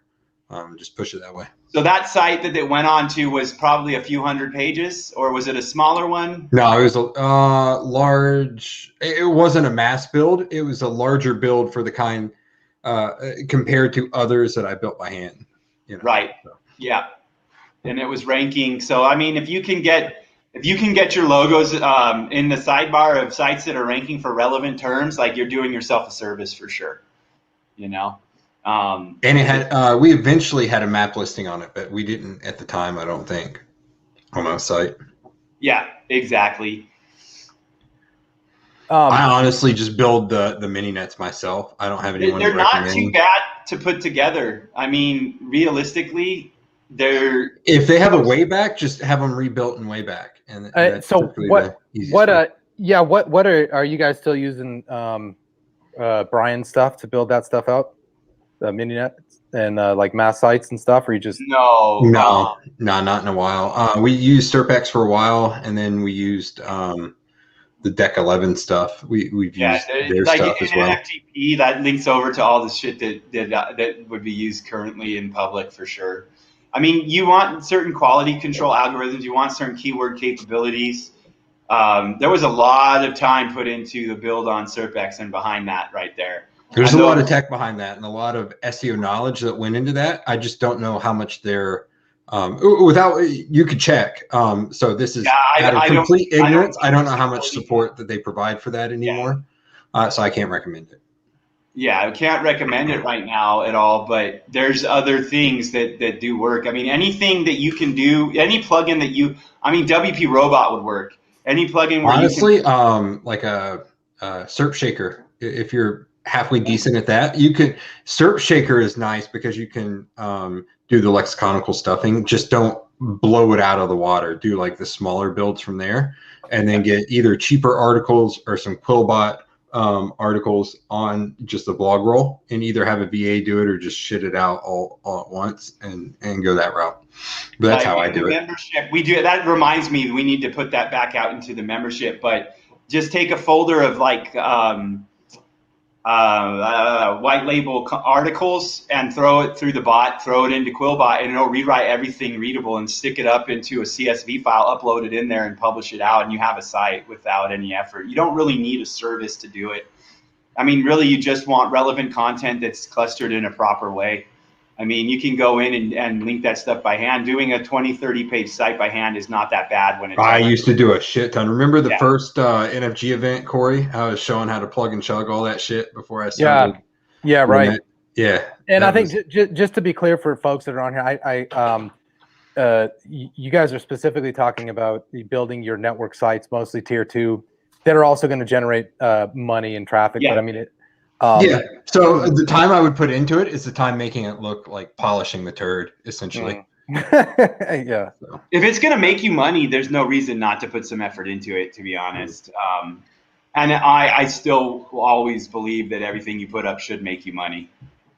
Just push it that way. So that site that it went on to was probably a few hundred pages, or was it a smaller one? No, it was a large. It wasn't a mass build. It was a larger build for the kind compared to others that I built by hand. You know, right. So. Yeah. And it was ranking. So I mean, if you can get your logos in the sidebar of sites that are ranking for relevant terms, like you're doing yourself a service for sure. You know. And it had we eventually had a map listing on it, but we didn't at the time, I don't think, on our site. Yeah, exactly. I honestly just build the mini nets myself. I don't have anyone. They're not too bad to put together. I mean, realistically, if they have a way back, just have them rebuilt in way back. And so what are you guys still using Brian's stuff to build that stuff out? The mini nets and like mass sites and stuff, or you just no, not in a while. We used SERPX for a while, and then we used the Deck 11 stuff. We've used their like stuff as well. FTP that links over to all the shit that would be used currently in public for sure. I mean, you want certain quality control algorithms. You want certain keyword capabilities. There was a lot of time put into the build on SERPX and behind that right there. There's a lot of tech behind that and a lot of SEO knowledge that went into that. I just don't know how much they're without you could check. So this is out of complete ignorance. I don't know how much support that they provide for that anymore. So I can't recommend it. Yeah, I can't recommend it right now at all, but there's other things that do work. I mean, anything that you can do, any plugin that WP Robot would work. Any plugin where honestly, like a SERP Shaker, if you're halfway decent at that, you could. SERP Shaker is nice because you can do the lexiconical stuffing. Just don't blow it out of the water. Do like the smaller builds from there, and then get either cheaper articles or some Quillbot articles on just a blog roll, and either have a VA do it or just shit it out all at once and go that route. But that's how I do it. Membership, we do. That reminds me, we need to put that back out into the membership. But just take a folder of like white label articles and throw it through the bot, throw it into Quillbot, and it'll rewrite everything readable and stick it up into a CSV file, upload it in there and publish it out, and you have a site without any effort. You don't really need a service to do it. I mean, really, you just want relevant content that's clustered in a proper way. I mean, you can go in and link that stuff by hand. Doing a 20, 30-page site by hand is not that bad when it's... I used to do a shit ton. Remember the first NFG event, Corey? I was showing how to plug and chug all that shit before I started. Yeah, right. Yeah. And I think just to be clear for folks that are on here, you guys are specifically talking about building your network sites, mostly tier 2, that are also going to generate money and traffic. Yeah. But I mean, so the time I would put into it is the time making it look like polishing the turd, essentially. Yeah. So. If it's going to make you money, there's no reason not to put some effort into it, to be honest. And I still always believe that everything you put up should make you money.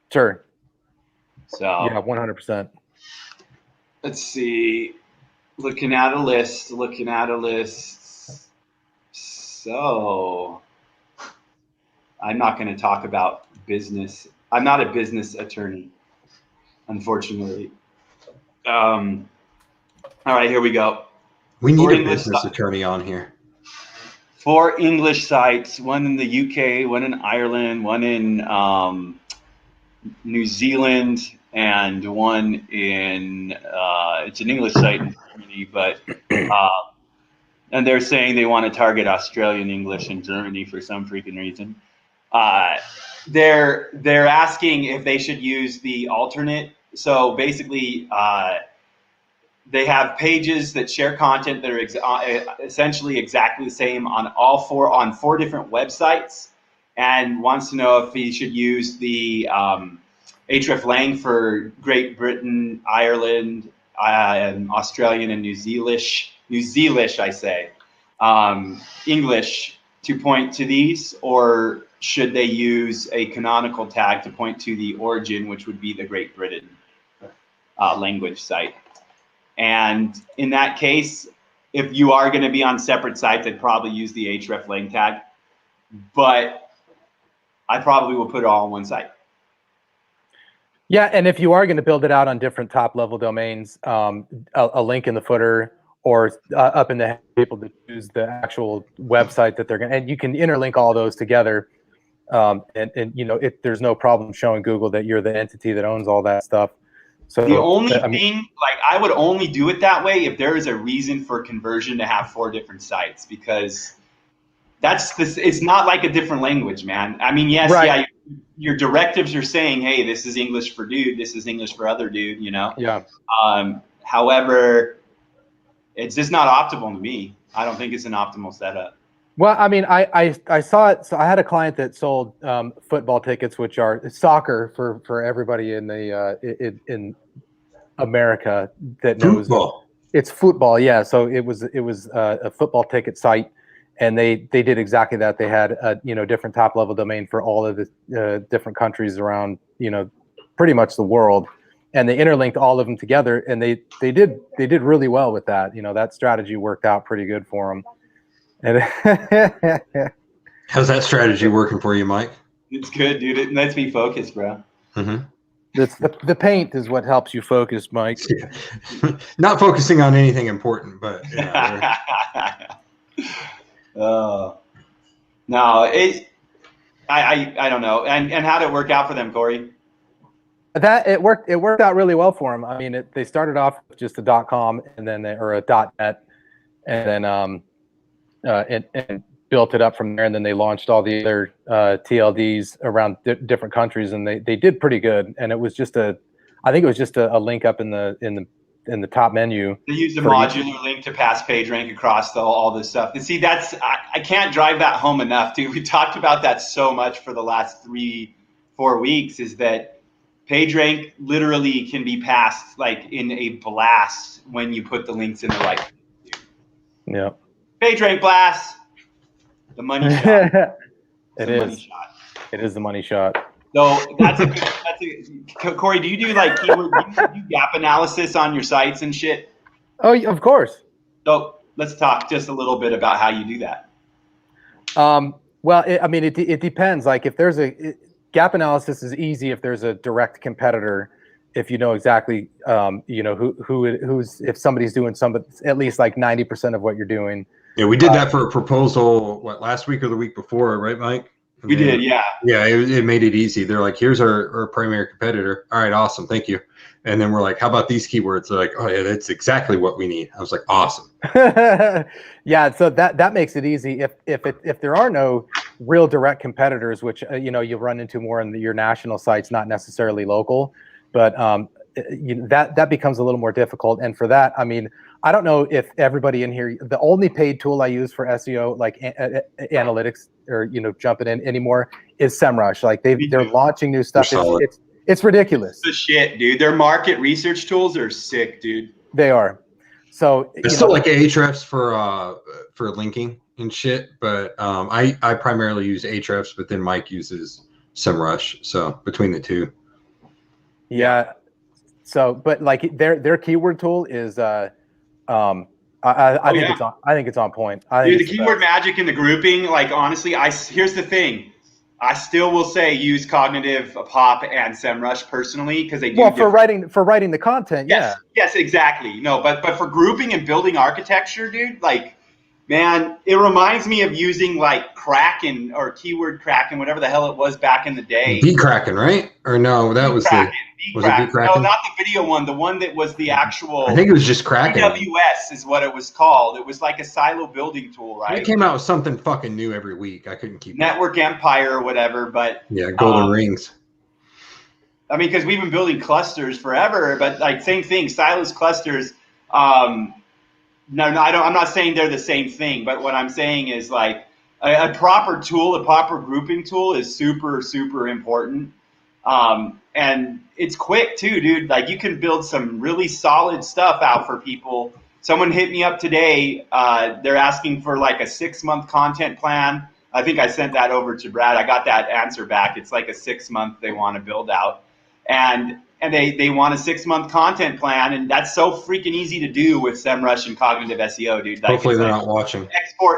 Sure. So yeah, 100%. Let's see. Looking at a list. So I'm not going to talk about business. I'm not a business attorney, unfortunately. All right, here we go. We need a business attorney on here. 4 English sites, one in the UK, one in Ireland, one in New Zealand, and one in, it's an English site in Germany, but, and they're saying they want to target Australian English in Germany for some freaking reason. They're asking if they should use the alternate. So basically, they have pages that share content that are essentially exactly the same on 4 different websites, and wants to know if he should use the hreflang for Great Britain, Ireland, and Australian and New Zealish, I say. English to point to these, or should they use a canonical tag to point to the origin, which would be the Great Britain language site? And in that case, if you are going to be on separate sites, I'd probably use the href lang tag, but I probably will put it all on one site. Yeah, and if you are going to build it out on different top-level domains, a link in the footer or up in the head, people to choose the actual website that they're going to, and you can interlink all those together. And you know, there's no problem showing Google that you're the entity that owns all that stuff. So the only thing, like, I would only do it that way if there is a reason for conversion to have 4 different sites, because it's not like a different language, man. I mean, yes, right. Yeah, your directives are saying, hey, this is English for dude, this is English for other dude, you know? Yeah. However, it's just not optimal to me. I don't think it's an optimal setup. Well, I mean, I saw it. So I had a client that sold football tickets, which are soccer for everybody in the in America that knows football. It's football. Yeah. So it was a football ticket site, and they did exactly that. They had a different top level domain for all of the different countries around pretty much the world, and they interlinked all of them together, and they did really well with that. That strategy worked out pretty good for them. How's that strategy working for you, Mike? It's good, dude. It lets me focus, bro. Mm-hmm. It's the paint is what helps you focus, Mike. Yeah. Not focusing on anything important, but no, I don't know. And how did it work out for them, Corey? That it worked out really well for them. I mean, they started off with just a .com and then or a .net, and then and built it up from there, and then they launched all the other TLDs around different countries, and they did pretty good. And it was just I think it was just a link up in the top menu. They used a modular link to pass PageRank across all this stuff. And see, I can't drive that home enough, dude. We talked about that so much for the last 3-4 weeks, is that PageRank literally can be passed like in a blast when you put the links in the right place. Yeah. PageRank blast. The money shot. It is the money shot. So that's a Corey, do you do like keyword, do you do gap analysis on your sites and shit? Oh, of course. So let's talk just a little bit about how you do that. Well, it depends. Like if there's gap analysis is easy if there's a direct competitor, if you know exactly, who's if somebody's doing at least like 90% of what you're doing. Yeah, we did that for a proposal, last week or the week before, right, Mike? We did, yeah. Yeah, it made it easy. They're like, here's our primary competitor. All right, awesome, thank you. And then we're like, how about these keywords? They're like, oh yeah, that's exactly what we need. I was like, awesome. Yeah, so that makes it easy. If there are no real direct competitors, which you'll run into more in your national sites, not necessarily local, but that becomes a little more difficult. And for that, I mean, I don't know if everybody in here, the only paid tool I use for SEO, like analytics or, jumping in anymore, is SEMrush. Like they're launching new stuff. It's ridiculous. The shit, dude. Their market research tools are sick, dude. They are. So it's still like Ahrefs for linking and shit. But I primarily use Ahrefs, but then Mike uses SEMrush. So between the two. Yeah. So, but like their keyword tool is I think it's on point. Dude, the keyword magic and the grouping, like honestly, here's the thing. I still will say use Cognitive, Pop, and SEMrush personally, because they do. Well, for writing the content, yes, yeah. Yes, exactly. No, but for grouping and building architecture, dude, like, man, it reminds me of using like Kraken or Keyword Kraken, whatever the hell it was back in the day. Kraken, right? Or no, that was Kraken. Was it Kraken? No, not the video one. The one that was the actual. I think it was just Kraken. AWS is what it was called. It was like a silo building tool, right? It came out with something fucking new every week. I couldn't keep Network Empire or whatever, but yeah, golden rings. I mean, because we've been building clusters forever, but like same thing, silos, clusters. No, I'm not saying they're the same thing, but what I'm saying is like a proper tool, a proper grouping tool is super, super important. And it's quick too, dude. Like you can build some really solid stuff out for people Someone hit me up today. They're asking for like a 6-month content plan. I think I sent that over to Brad. I got that answer back. It's like a 6-month they want to build out. And they want a 6-month content plan, and that's so freaking easy to do with SEMrush and Cognitive SEO, dude. Like, hopefully they're not watching.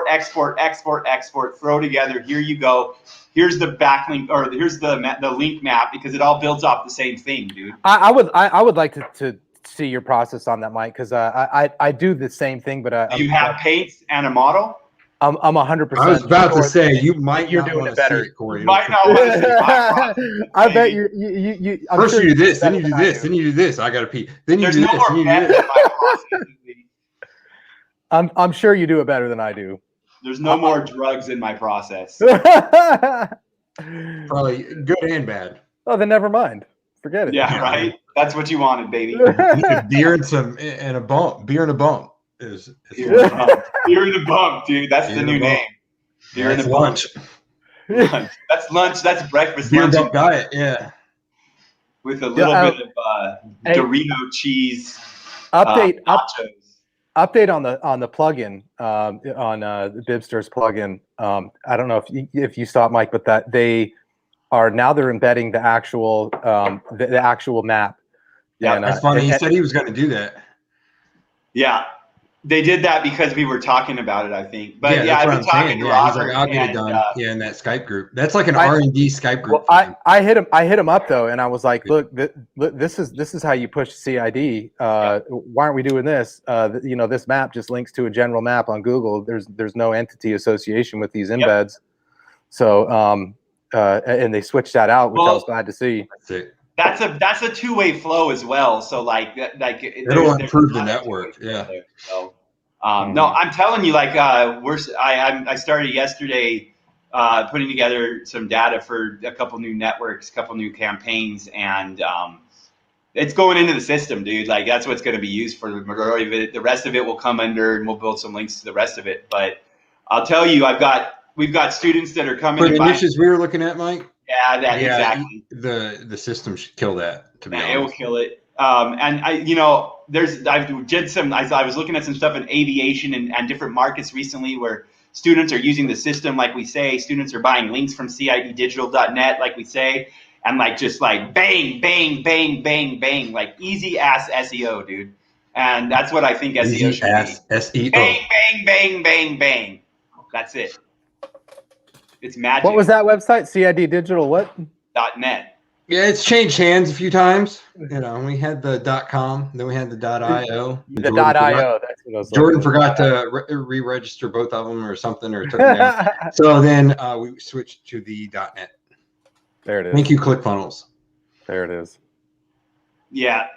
Export, throw together. Here you go. Here's the backlink, or here's the link map, because it all builds off the same thing, dude. I would like to see your process on that, Mike, because I do the same thing, but do you have paints and a model? I'm 100%. I was about to say you're doing it better. Corey. You might not want to see my process. I bet you. First you do this, then you do this, then you do this. I gotta pee. Then you do this, then you do this. I'm sure you do it better than I do. There's no more drugs in my process. Probably good and bad. Oh, then never mind. Forget it. Yeah, right. That's what you wanted, baby. Beer and a bump. Beer and a bump is beer and a bump, dude. That's the new name. Beer and a lunch. Lunch. That's lunch. That's breakfast. Beer and lunch bump diet. Yeah. With a little bit of Dorito cheese. Update nachos. on the plugin on the Bibsters plugin. I don't know if you saw it, Mike, but that they're embedding the actual the actual map. Yeah, and, that's funny. He said he was going to do that. Yeah, they did that because we were talking about it, I think. But yeah, I've been talking to Robert. He's like, I'll get it done. In that Skype group. That's like an R&D Skype group. Well, I hit him up though, and I was like, look, this is how you push CID. Why aren't we doing this? This map just links to a general map on Google. There's no entity association with these embeds. Yep. So and they switched that out, which I was glad to see. That's it. That's a two-way flow as well. So it'll improve the network. Yeah. So, no, I'm telling you, I started yesterday putting together some data for a couple new networks, couple new campaigns, and it's going into the system, dude. Like, that's what's going to be used for the majority of it. The rest of it will come under, and we'll build some links to the rest of it. But I'll tell you, we've got students that are coming. For the niches we were looking at, Mike. Yeah, exactly. The system should kill that. To be honest, it will kill it. And I was looking at some stuff in aviation and different markets recently where students are using the system, like we say. Students are buying links from CIDdigital.net, like we say, and just bang, bang, bang, bang, bang, like easy ass SEO, dude. And that's what I think SEO should be. SEO. Bang, bang, bang, bang, bang. That's it. It's magic. What was that website? CID Digital what? .net. Yeah, it's changed hands a few times. We had the .com, then we had the .io. The .io. That's what I was Jordan forgot to re-register both of them or something, or took them down. So then we switched to the .net. There it is. Thank you, ClickFunnels. There it is. Yeah,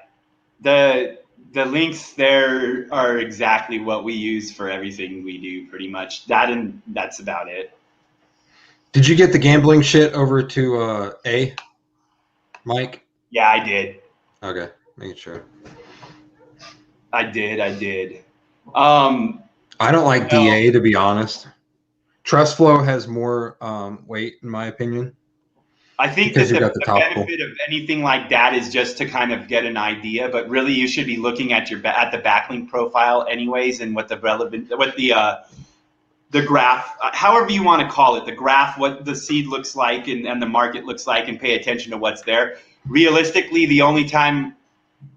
the links there are exactly what we use for everything we do, pretty much. That's about it. Did you get the gambling shit over to Mike? Yeah, I did. Okay, making sure. I did. I don't like DA, to be honest. Trust flow has more weight, in my opinion. I think that the benefit of anything like that is just to kind of get an idea, but really you should be looking at the backlink profile anyways, and what the graph, however you want to call it, the graph, what the seed looks like and the market looks like, and pay attention to what's there. Realistically, the only time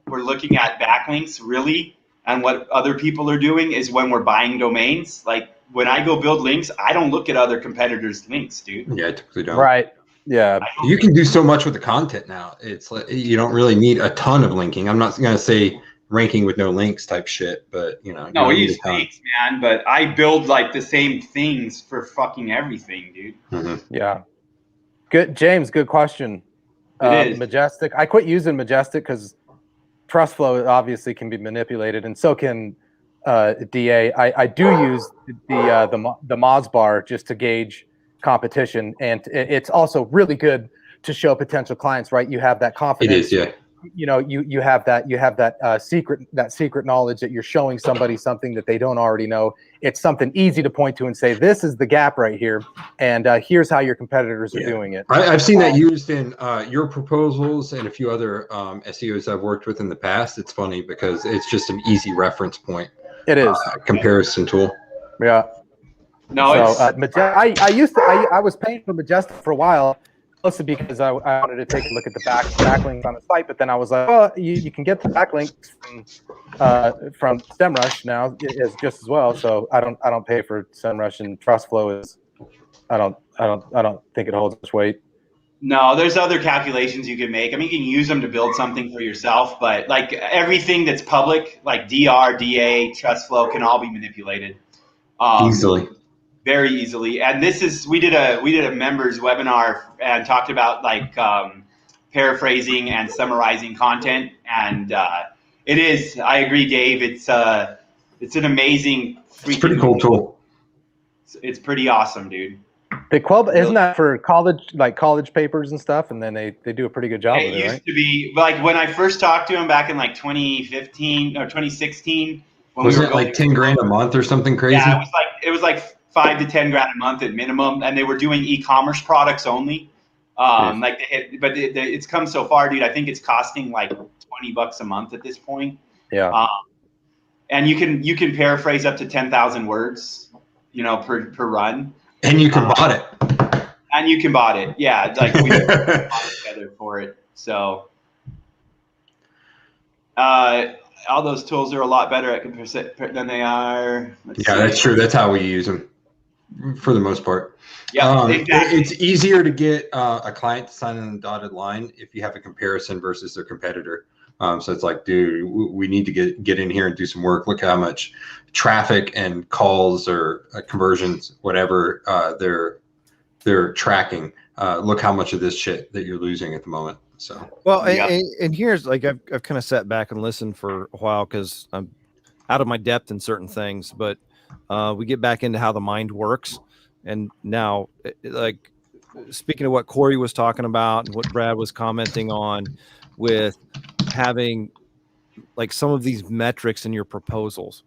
we're looking at backlinks really and what other people are doing is when we're buying domains. Like when I go build links, I don't look at other competitors' links, dude. Yeah, I typically don't. Right. Yeah. You can do so much with the content now. It's like you don't really need a ton of linking. I'm not going to say ranking with no links type shit, but no, we use links, man. But I build the same things for fucking everything, dude. Mm-hmm. Yeah. Good, James. Good question. It is. Majestic. I quit using Majestic because trust flow obviously can be manipulated, and so can DA. I do use the Moz bar just to gauge competition, and it's also really good to show potential clients. Right, you have that confidence. It is, yeah. You have that secret knowledge that you're showing somebody something that they don't already know. It's something easy to point to and say, this is the gap right here, and here's how your competitors are doing it. I've seen that used in your proposals and a few other SEOs I've worked with in the past. It's funny because it's just an easy reference point. It is. Comparison tool. Yeah. No, So I was paying for Majestic for a while, mostly because I wanted to take a look at the backlinks on the site, but then I was like, well, you can get the backlinks from SEMrush now is just as well. So I don't pay for SEMrush, and TrustFlow is I don't think it holds much weight. no, there's other calculations you can make. I mean, you can use them to build something for yourself, but like everything that's public, like DR, DA, TrustFlow, can all be manipulated Easily. very easily. And we did a members webinar and talked about like paraphrasing and summarizing content. And it is, I agree, Dave. It's an amazing. It's a pretty cool tool. It's pretty awesome, dude. Isn't that for college papers and stuff? And then they do a pretty good job with it, right? It used to be, like when I first talked to him back in like 2015 or 2016. Was it like 10 grand a month or something crazy? Yeah, it was like 5 to 10 grand a month at minimum, and they were doing e-commerce products only. It's come so far, dude. I think it's costing like $20 a month at this point. Yeah. And you can paraphrase up to 10,000 words, per run. And you can bot it. And you can bot it. Yeah, like we bought together for it. So all those tools are a lot better than they are. That's true. That's how we use them for the most part. Yeah, exactly. It's easier to get a client to sign on the dotted line if you have a comparison versus their competitor. So it's like, dude, we need to get in here and do some work. Look how much traffic and calls or conversions, whatever they're tracking. Look how much of this shit that you're losing at the moment. So well, and here's like I've kind of sat back and listened for a while because I'm out of my depth in certain things, but we get back into how the mind works. And now, like speaking of what Corey was talking about and what Brad was commenting on with having like some of these metrics in your proposals,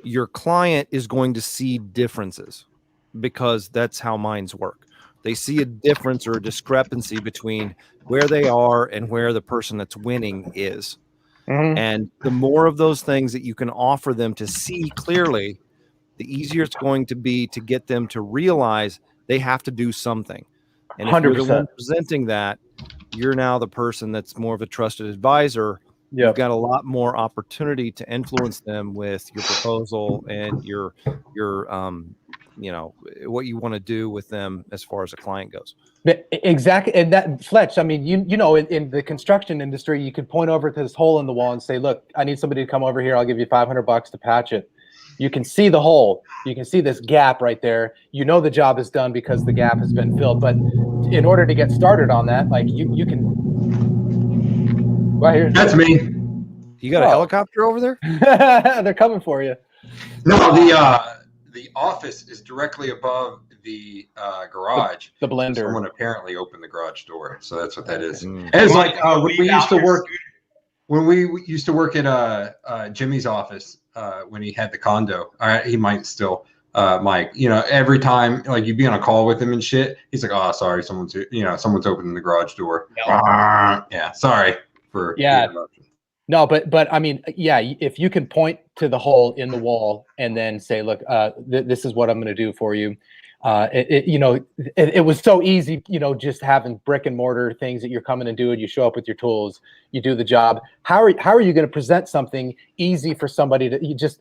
your client is going to see differences because that's how minds work. They see a difference or a discrepancy between where they are and where the person that's winning is. And the more of those things that you can offer them to see clearly, the easier it's going to be to get them to realize they have to do something. And if 100%. You're the one presenting that, you're now the person that's more of a trusted advisor. Yep. You've got a lot more opportunity to influence them with your proposal and your what you want to do with them as far as a client goes. Exactly. And that, Fletch, I mean, in the construction industry, you could point over to this hole in the wall and say, look, I need somebody to come over here. I'll give you $500 to patch it. You can see the hole. You can see this gap right there. The job is done because the gap has been filled. But in order to get started on that, like you can. Well, here's that's me. You got a helicopter over there? They're coming for you. No, the office is directly above the garage. The blender. Someone apparently opened the garage door, so that's what that is. And it's like when we used to work. When we used to work at Jimmy's office, when he had the condo, he might still, Mike, every time like you'd be on a call with him and shit, he's like, oh, sorry, someone's opening the garage door. Yeah, sorry for the interruption. No, but I mean, if you can point to the hole in the wall and then say, look, this is what I'm going to do for you. It was so easy, just having brick and mortar things that you're coming and doing. You show up with your tools, you do the job. How are you going to present something easy for somebody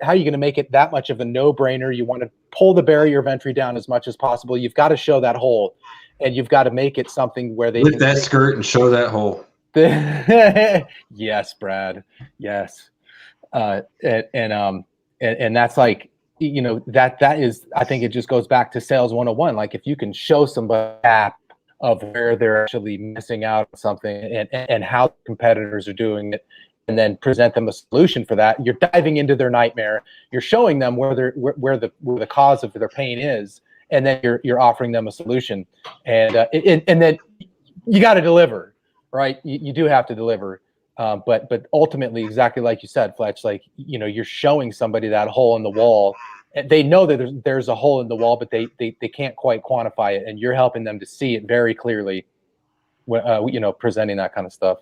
how are you going to make it that much of a no-brainer? You want to pull the barrier of entry down as much as possible. You've got to show that hole, and you've got to make it something where they lift that skirt and show that hole. Yes, Brad. Yes. And that's like, that is, I think it just goes back to sales 101. Like if you can show somebody a gap of where they're actually missing out on something and how competitors are doing it, and then present them a solution for that, you're diving into their nightmare. You're showing them where the cause of their pain is, and then you're offering them a solution. And then you got to deliver, right? You do have to deliver. But ultimately, exactly like you said, Fletch, like, you're showing somebody that hole in the wall. They know that there's a hole in the wall, but they can't quite quantify it. And you're helping them to see it very clearly, presenting that kind of stuff.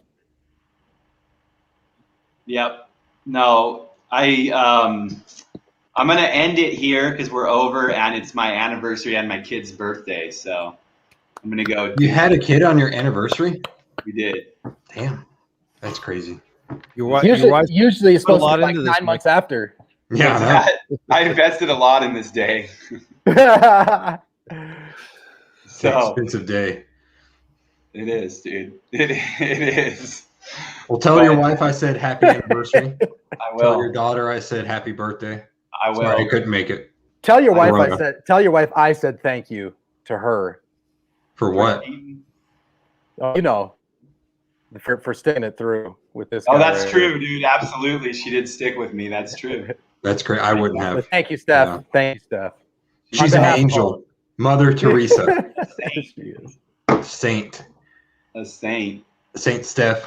Yep. No, I'm gonna end it here because we're over, and it's my anniversary and my kid's birthday. So I'm gonna go. You had a kid on your anniversary? We did. Damn, that's crazy. Usually it's supposed to be like into this, 9 months after. Yeah, I invested a lot in this day. it's an expensive day. It is, dude. It is. Well, tell your wife I said happy anniversary. I will. Tell your daughter I said happy birthday. I will. Sorry I couldn't make it. Tell your wife I said thank you to her. For what? You know, for sticking it through with this. Oh, that's true, dude. Absolutely, she did stick with me. That's true. That's great. I wouldn't have. But thank you, Steph. Yeah. Thank you, Steph. She's an angel. Mother Teresa. She is. Saint. A saint. Saint Steph.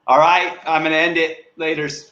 All right, I'm gonna end it. Laters.